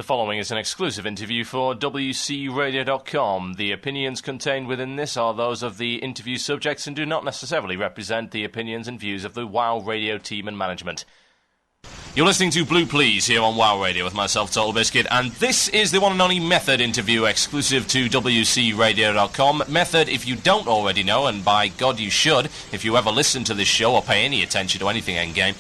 The following is an exclusive interview for WCRadio.com. The opinions contained within this are those of the interview subjects and do not necessarily represent the opinions and views of the WOW Radio team and management. You're listening to Blue Please here on WOW Radio with myself, Total Biscuit, and this is the one and only Method interview exclusive to WCRadio.com. Method, if you don't already know, and by God you should, if you ever listen to this show or pay any attention to anything endgame,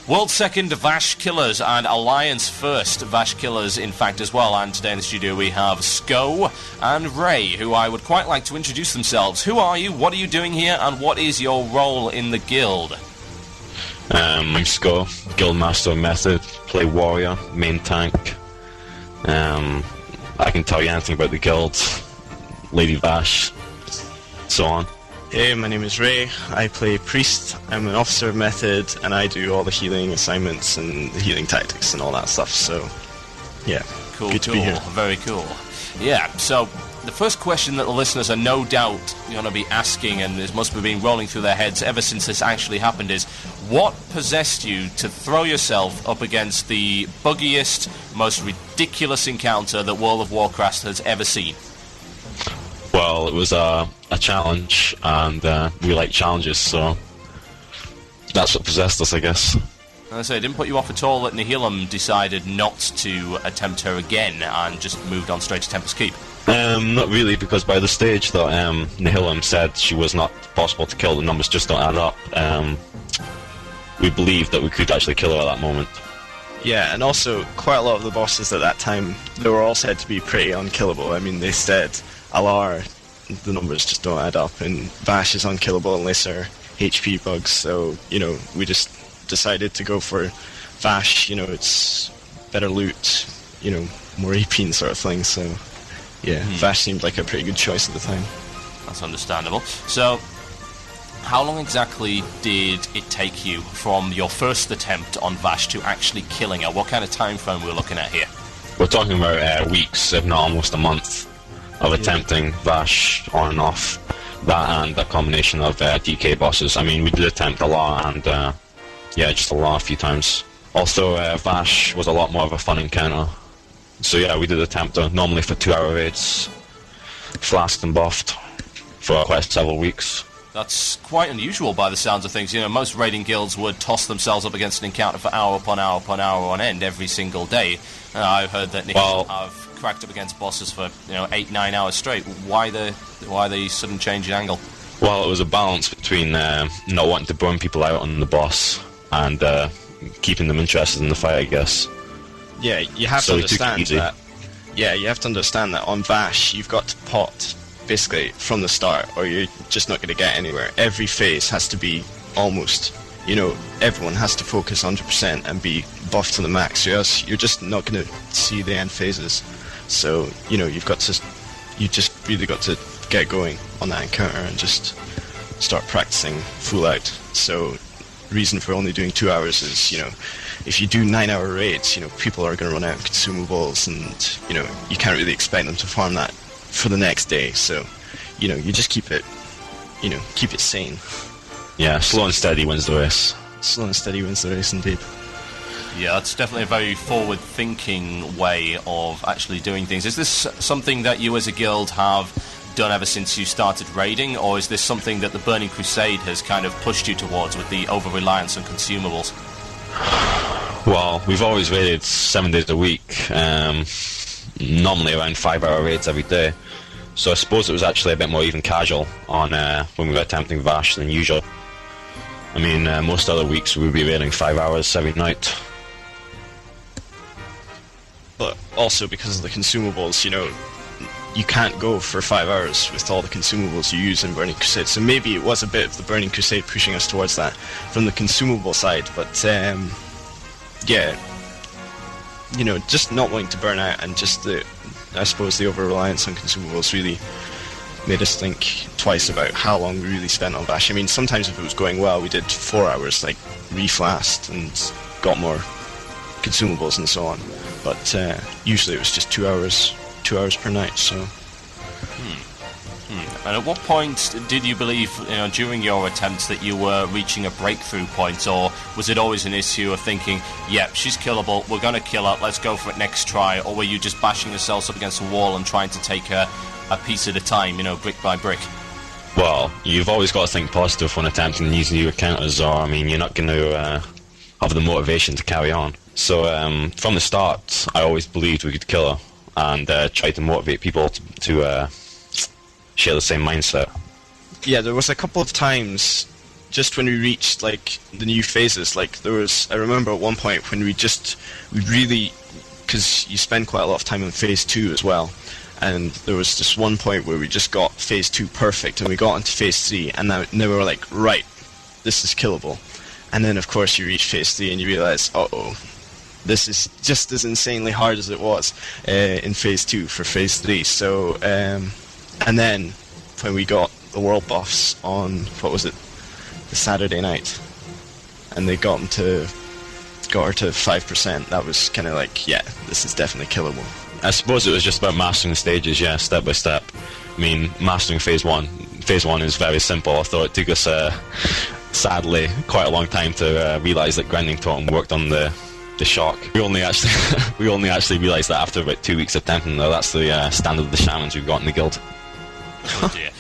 World Second Vash Killers and Alliance First Vash Killers, in fact, as well. And today in the studio we have Sko and Ray, who I would quite like to introduce themselves. Who are you, what are you doing here, and what is your role in the guild? I'm Sko, Guildmaster of Method, play Warrior, main tank. I can tell you anything about the guild, Lady Vash, so on. Hey, my name is Ray, I play Priest, I'm an officer of Method, and I do all the healing assignments and the healing tactics and all that stuff, so, yeah, Cool, good to be here. Very cool. Yeah, so the first question that the listeners are no doubt going to be asking, and this must have been rolling through their heads ever since this actually happened, is what possessed you to throw yourself up against the buggiest, most ridiculous encounter that World of Warcraft has ever seen? Well, it was a challenge, and we like challenges, so that's what possessed us, I guess. I say, it didn't put you off at all that Nihilum decided not to attempt her again and just moved on straight to Tempest Keep? Not really, because by the stage that Nihilum said she was not possible to kill, the numbers just don't add up. We believed that we could actually kill her at that moment. Yeah, and also, quite a lot of the bosses at that time, they were all said to be pretty unkillable. I mean, they said Alar, the numbers just don't add up, and Vash is unkillable unless they're HP bugs, so, you know, we just decided to go for Vash. You know, it's better loot, you know, more AP and sort of thing, so, yeah, Vash seemed like a pretty good choice at the time. That's understandable. So, how long exactly did it take you from your first attempt on Vash to actually killing her? What kind of time frame we're looking at here? We're talking about weeks, if not almost a month, of attempting Vash on and off. That and a combination of DK bosses. I mean, we did attempt a lot, and yeah, just a lot, a few times. Also, Vash was a lot more of a fun encounter. So yeah, we did attempt her, normally for 2-hour raids, flasked and buffed for quite several weeks. That's quite unusual by the sounds of things. You know, most raiding guilds would toss themselves up against an encounter for hour upon hour upon hour on end every single day. I've heard that Nihilum have cracked up against bosses for, 8-9 hours straight. Why the sudden change in angle? Well, it was a balance between not wanting to burn people out on the boss and keeping them interested in the fight, I guess. Yeah, you have to understand that. Yeah, you have to understand that on Vash, you've got to pot basically from the start, or you're just not going to get anywhere. Every phase has to be almost, everyone has to focus 100% and be buffed to the max, or else you're just not going to see the end phases. So, you just really got to get going on that encounter and just start practicing full out. So, reason for only doing 2 hours is, if you do 9-hour raids, people are going to run out of consumables, and, you can't really expect them to farm that for the next day. So, you just keep it sane. Yeah, slow and steady wins the race. Slow and steady wins the race, indeed. Yeah, that's definitely a very forward-thinking way of actually doing things. Is this something that you as a guild have done ever since you started raiding, or is this something that the Burning Crusade has kind of pushed you towards with the over-reliance on consumables? Well, we've always raided 7 days a week, normally around 5-hour raids every day. So I suppose it was actually a bit more even casual on when we were attempting Vash than usual. I mean, most other weeks we would be raiding 5 hours every night. But also because of the consumables, you can't go for 5 hours with all the consumables you use in Burning Crusade. So maybe it was a bit of the Burning Crusade pushing us towards that from the consumable side. But yeah, just not wanting to burn out, and just I suppose the over-reliance on consumables really made us think twice about how long we really spent on Vash. I mean, sometimes if it was going well, we did 4 hours, like reflast and got more consumables and so on. But usually it was just 2 hours per night. So. And at what point did you believe, during your attempts, that you were reaching a breakthrough point, or was it always an issue of thinking, yep, she's killable, we're going to kill her, let's go for it next try, or were you just bashing yourselves up against a wall and trying to take her a piece at a time, brick by brick? Well, you've always got to think positive when attempting these new encounters, or, you're not going to have the motivation to carry on. So, from the start, I always believed we could kill her, and tried to motivate people to share the same mindset. Yeah, there was a couple of times just when we reached the new phases. I remember at one point when we really, because you spend quite a lot of time in phase 2 as well, and there was just one point where we just got phase 2 perfect, and we got into phase 3, and now we were like, right, this is killable. And then of course you reach phase 3 and you realize, this is just as insanely hard as it was in phase 2 for phase 3. So and then when we got the world buffs on, the Saturday night, and they got her to 5%, that was kind of like, yeah, this is definitely killable. I suppose it was just about mastering the stages, step by step. Mastering phase 1 is very simple. I thought it took us, sadly, quite a long time to realise that grinding totem worked on the shock. We only actually realised that after about 2 weeks of attempting, though. That's the standard of the shamans we've got in the guild. Oh dear.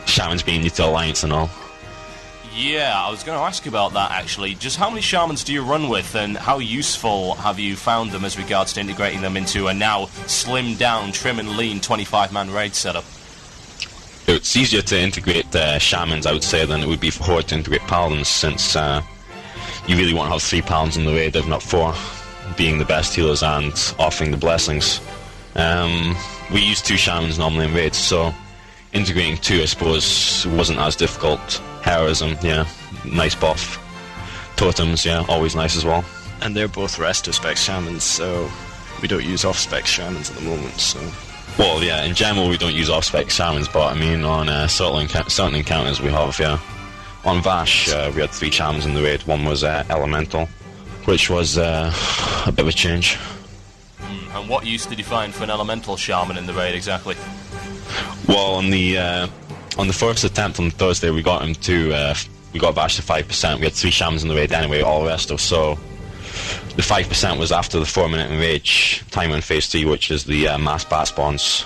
Shamans being new to Alliance and all. Yeah, I was going to ask you about that, actually. Just how many shamans do you run with, and how useful have you found them as regards to integrating them into a now slimmed down, trim and lean 25-man raid setup? It's easier to integrate shamans, I would say, than it would be for Horde to integrate paladins, since you really want to have 3 paladins in the raid, if not 4, being the best healers and offering the blessings. We use 2 shamans normally in raids, so integrating 2, I suppose, wasn't as difficult. Heroism, yeah, nice buff. Totems, yeah, always nice as well. And they're both resto-spec shamans, so we don't use off-spec shamans at the moment, so... Well, yeah, in general we don't use off-spec shamans, but on certain encounters we have, yeah. On Vash, we had 3 shamans in the raid. One was Elemental, which was a bit of a change. And what use did you find for an Elemental shaman in the raid, exactly? Well, on the first attempt on Thursday, we got Vash to 5%. We had 3 shamans in the raid anyway, all resto, so the 5% was after the 4-minute enrage time in phase 3, which is the mass bat spawns.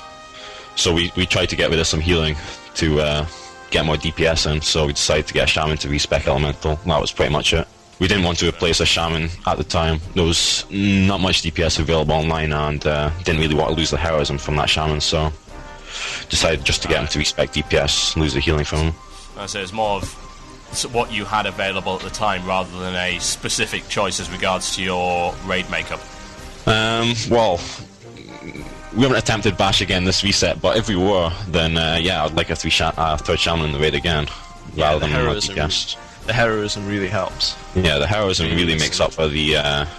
So we tried to get rid of some healing to get more DPS in, so we decided to get a shaman to respec Elemental. That was pretty much it. We didn't want to replace a shaman at the time. There was not much DPS available online, and didn't really want to lose the heroism from that shaman, so decided just to get him to respec DPS, lose the healing from him. So it's more of what you had available at the time rather than a specific choice as regards to your raid makeup. Well, we haven't attempted Bash again this reset, but if we were, then yeah, I'd like a third shaman in the raid again, rather than heroism. The heroism really helps. Yeah, the heroism really makes up for the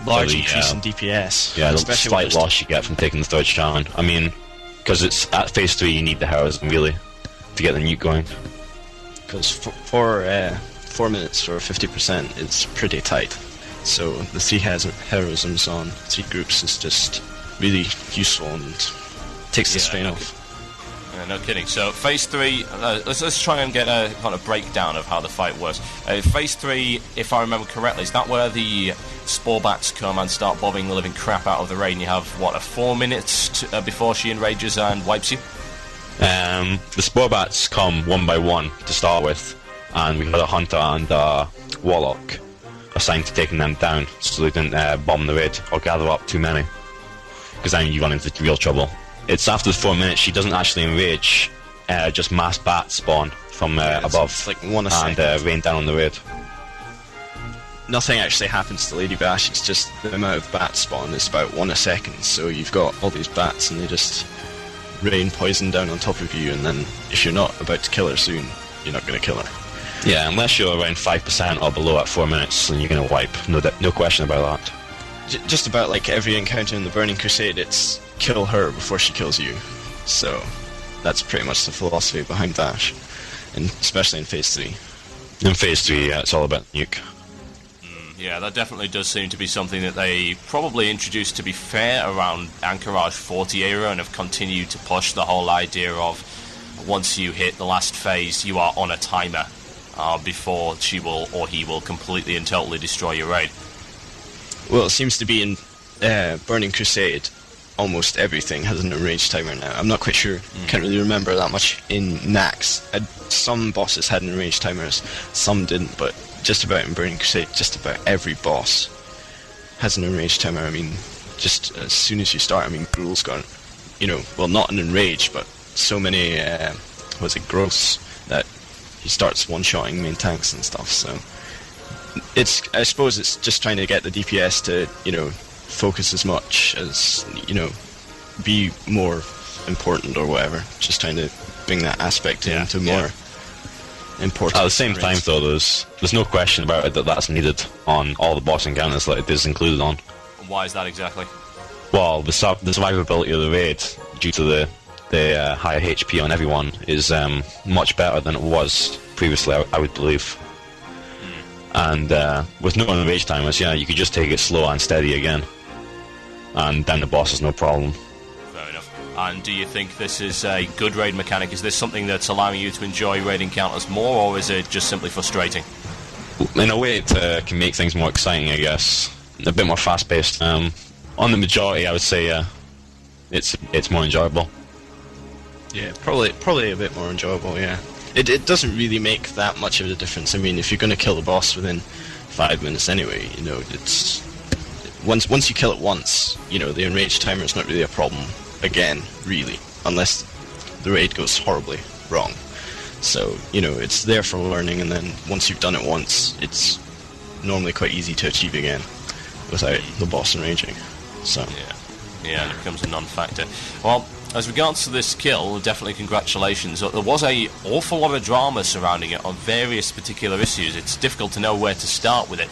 large increase in DPS. Yeah, the slight loss you get from taking the third shaman. I mean, because it's at phase 3, you need the heroism really to get the nuke going. Because for 4 minutes for 50% is pretty tight. So the 3 heroisms on 3 groups is just really useful and takes the strain off. Yeah, no kidding. So phase 3, let's try and get a kind of breakdown of how the fight works. Phase 3, if I remember correctly, is that where the spore bats come and start bobbing the living crap out of the raid, and you have, what, 4 minutes before she enrages and wipes you? The spore bats come one by one to start with, and we've got a hunter and a warlock assigned to taking them down so they didn't bomb the raid or gather up too many, because then you run into real trouble. It's after the 4 minutes she doesn't actually enrage, just mass bats spawn from above, it's like 1 a second, and rain down on the raid. Nothing actually happens to Lady Bash, it's just the amount of bat spawn is about 1 a second, so you've got all these bats and they just rain poison down on top of you, and then if you're not about to kill her soon, you're not going to kill her. Yeah, unless you're around 5% or below at 4 minutes, then you're going to wipe. No question about that. Just about like every encounter in the Burning Crusade, it's kill her before she kills you. So that's pretty much the philosophy behind Vash, and especially in Phase 3. In Phase 3, yeah, it's all about nuke. Yeah, that definitely does seem to be something that they probably introduced, to be fair, around Anchorage 40 era, and have continued to push the whole idea of once you hit the last phase, you are on a timer before she will or he will completely and totally destroy your raid. Well, it seems to be in Burning Crusade, almost everything has an enraged timer now. I'm not quite sure, can't really remember that much in Nax. Some bosses had enraged timers, some didn't, but just about in Burning Crusade, just about every boss has an enraged timer. I mean, just as soon as you start, I mean, Gruul's got, well, not an enraged, but so many, growths that he starts one-shotting main tanks and stuff, so I suppose it's just trying to get the DPS to, focus as much as, be more important or whatever. Just trying to bring that aspect into more important. At the same time, though, there's no question about it that's needed on all the boss encounters that it is included on. Why is that exactly? Well, the survivability of the raid, due to the higher HP on everyone, is much better than it was previously, I would believe. And with no enrage timers, you could just take it slow and steady again, and then the boss is no problem. Fair enough. And do you think this is a good raid mechanic? Is this something that's allowing you to enjoy raid encounters more, or is it just simply frustrating? In a way, it can make things more exciting, I guess. A bit more fast-paced. On the majority, I would say it's more enjoyable. Yeah, probably a bit more enjoyable, yeah. It doesn't really make that much of a difference. I mean, if you're going to kill the boss within 5 minutes anyway, it's... Once you kill it once, the enraged timer is not really a problem again, really, unless the raid goes horribly wrong. So, it's there for learning, and then once you've done it once, it's normally quite easy to achieve again without the boss enraging. So... Yeah, it becomes a non-factor. Well, as regards to this kill, definitely congratulations. There was an awful lot of drama surrounding it on various particular issues. It's difficult to know where to start with it.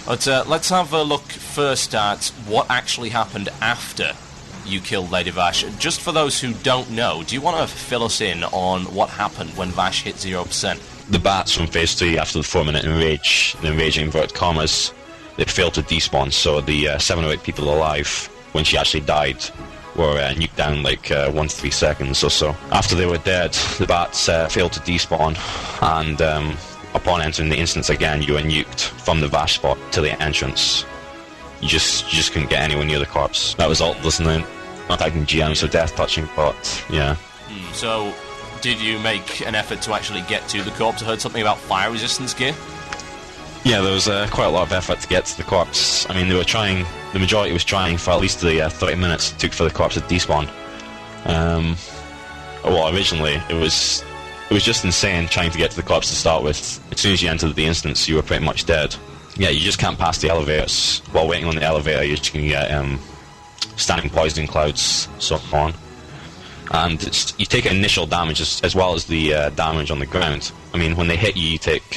But let's have a look first at what actually happened after you killed Lady Vash. Just for those who don't know, do you want to fill us in on what happened when Vash hit 0%? The bats from Phase 3, after the 4-minute enraging inverted commas, they failed to despawn, so the 7 or 8 people alive, when she actually died, were nuked down like 1 to 3 seconds or so. After they were dead, the bats failed to despawn, and upon entering the instance again, you were nuked from the Vash spot to the entrance. You just couldn't get anywhere near the corpse. That was all, listening, not taking GMs or death touching, but yeah. So, did you make an effort to actually get to the corpse? I heard something about fire resistance gear. Yeah, there was quite a lot of effort to get to the corpse. I mean, they were trying, the majority was trying for at least the 30 minutes it took for the corpse to despawn. Well, originally, it was just insane trying to get to the corpse to start with. As soon as you entered the instance, you were pretty much dead. Yeah, you just can't pass the elevators. While waiting on the elevator, you can get standing poisoning clouds, so on. And you take initial damage as well as the damage on the ground. I mean, when they hit you, you take...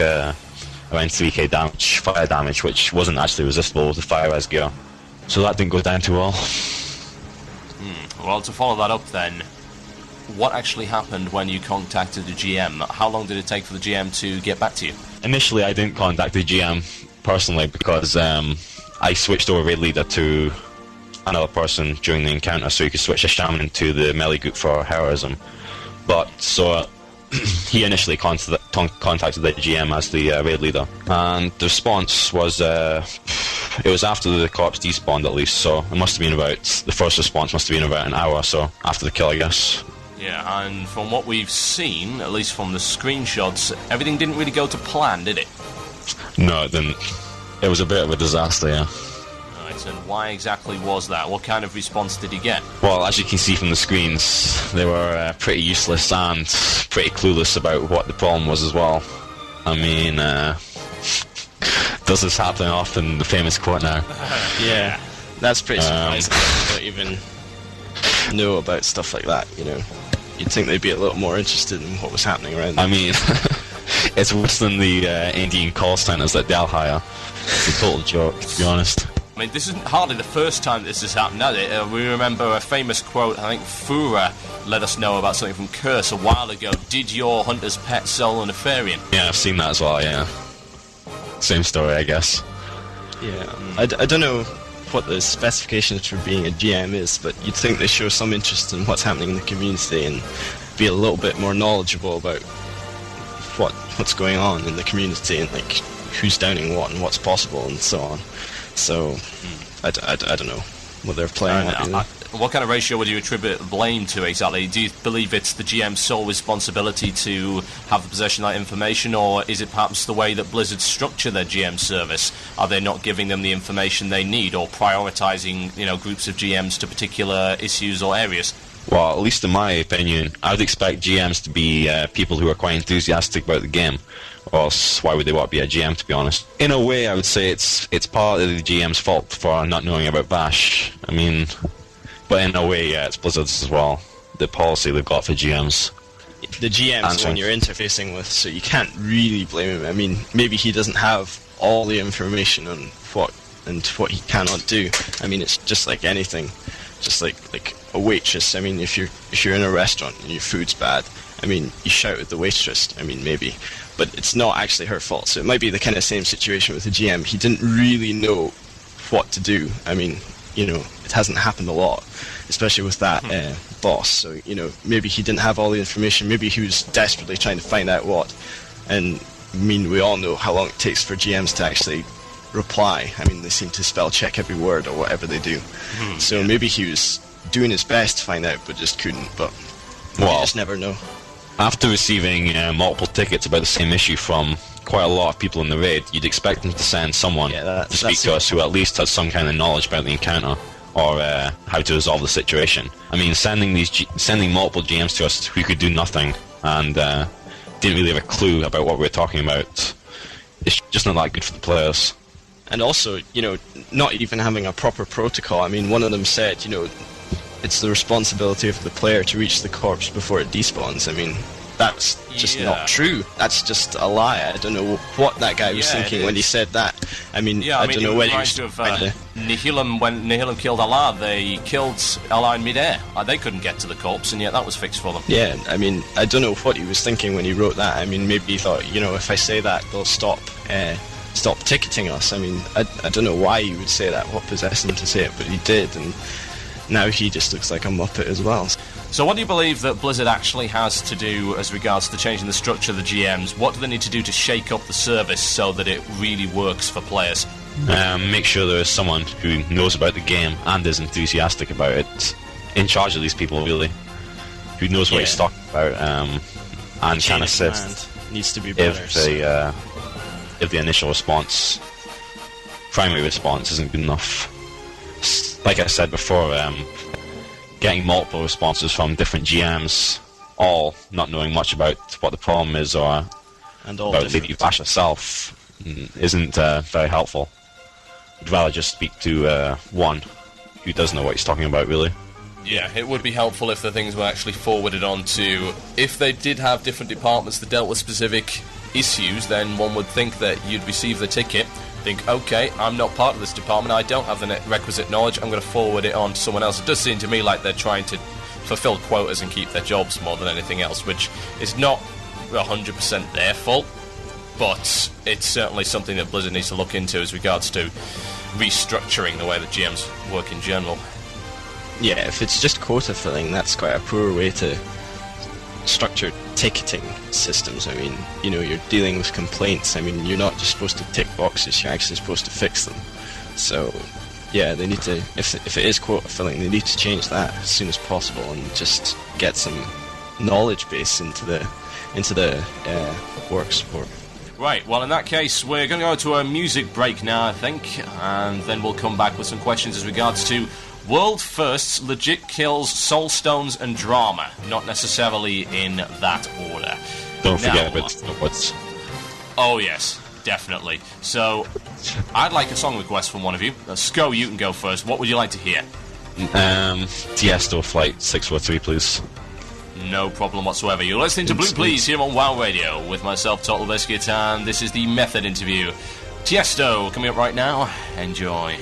around 3k damage, fire damage, which wasn't actually resistible with the fire res gear. So that didn't go down too well. Well, to follow that up then, what actually happened when you contacted the GM? How long did it take for the GM to get back to you? Initially, I didn't contact the GM personally because I switched over raid leader to another person during the encounter, so you could switch a shaman to the melee group for heroism. But, so... he initially contacted the GM as the raid leader, and the response was it was after the corpse despawned at least, so it must have been about, the first response must have been about an hour or so after the kill, I guess. Yeah, and from what we've seen, at least from the screenshots, everything didn't really go to plan, did it? No, it didn't. It was a bit of a disaster, yeah. And why exactly was that? What kind of response did he get? Well, as you can see from the screens, they were pretty useless and pretty clueless about what the problem was as well. I mean, does this happen often? The famous quote now. Yeah, that's pretty surprising. I don't even know about stuff like that, You'd think they'd be a little more interested in what was happening around them. I mean, it's worse than the Indian call centers that they'll hire. It's a total joke, to be honest. I mean, this isn't hardly the first time this has happened, has it? We remember a famous quote, I think Fura let us know about something from Curse a while ago. Did your hunter's pet sell an Nefarian? Yeah, I've seen that as well, yeah. Same story, I guess. Yeah, I don't know what the specifications for being a GM is, but you'd think they show some interest in what's happening in the community and be a little bit more knowledgeable about what's going on in the community and like who's downing what and what's possible and so on. So I don't know what they're playing at. What kind of ratio would you attribute blame to exactly? Do you believe it's the GM's sole responsibility to have the possession of that information, or is it perhaps the way that Blizzard structure their GM service? Are they not giving them the information they need, or prioritising, groups of GMs to particular issues or areas? Well, at least in my opinion, I would expect GMs to be people who are quite enthusiastic about the game, or else why would they want to be a GM, to be honest? In a way, I would say it's part of the GM's fault for not knowing about Bash. I mean, but in a way, yeah, it's Blizzard's as well. The policy they've got for GMs. The GM's the one you're interfacing with, so you can't really blame him. I mean, maybe he doesn't have all the information on what he cannot do. I mean, it's just like anything. Just like a waitress. I mean, if you're in a restaurant and your food's bad, I mean, you shout at the waitress. I mean, maybe, but it's not actually her fault. So it might be the kind of same situation with the GM. He didn't really know what to do. I mean, it hasn't happened a lot, especially with that boss. So maybe he didn't have all the information. Maybe he was desperately trying to find out what. And I mean, we all know how long it takes for GMs to actually reply. I mean, they seem to spell check every word or whatever they do. So maybe he was doing his best to find out, but just couldn't. But you just never know. After receiving multiple tickets about the same issue from quite a lot of people in the raid, you'd expect them to send someone to speak to us who at least has some kind of knowledge about the encounter or how to resolve the situation. I mean, sending multiple GMs to us who could do nothing and didn't really have a clue about what we were talking about, it's just not that good for the players. And also, not even having a proper protocol. I mean, one of them said, it's the responsibility of the player to reach the corpse before it despawns. I mean, that's just not true. That's just a lie. I don't know what that guy was thinking when he said that. I mean, I don't know whether he was Nihilum, when Nihilum killed Allah, they killed Allah in midair. They couldn't get to the corpse, and yet that was fixed for them. Yeah, I mean, I don't know what he was thinking when he wrote that. I mean, maybe he thought, if I say that, they'll stop ticketing us. I mean, I don't know why he would say that, what possessed him to say it, but he did, and now he just looks like a muppet as well. So what do you believe that Blizzard actually has to do as regards to changing the structure of the GMs? What do they need to do to shake up the service so that it really works for players? Make sure there is someone who knows about the game and is enthusiastic about it in charge of these people, really, who knows what he's talking about, and can assist needs to be better, if the initial response, primary response, isn't good enough. Like I said before, getting multiple responses from different GMs, all not knowing much about what the problem is or about Lady Bash herself, isn't very helpful. I'd rather just speak to one who does know what he's talking about, really. Yeah, it would be helpful if the things were actually forwarded on to... If they did have different departments that dealt with specific issues, then one would think that you'd receive the ticket, think, okay, I'm not part of this department, I don't have the requisite knowledge, I'm going to forward it on to someone else. It does seem to me like they're trying to fulfill quotas and keep their jobs more than anything else, which is not 100% their fault, but it's certainly something that Blizzard needs to look into as regards to restructuring the way that GMs work in general. Yeah, if it's just quota filling, that's quite a poor way to structure ticketing systems. I mean, you're dealing with complaints. I mean, you're not just supposed to tick boxes, you're actually supposed to fix them. So, yeah, they need to, if it is quota filling, they need to change that as soon as possible and just get some knowledge base into the work support. Right, well, in that case, we're going to go to a music break now, I think, and then we'll come back with some questions as regards to world firsts, legit kills, soul stones, and drama. Not necessarily in that order. Don't forget about what's... Oh, yes, definitely. So, I'd like a song request from one of you. Sko, you can go first. What would you like to hear? Tiesto Flight 643, please. No problem whatsoever. You're listening to Blue Please here on WoW Radio with myself, Total Biscuit, and this is the Method interview. Tiesto coming up right now. Enjoy.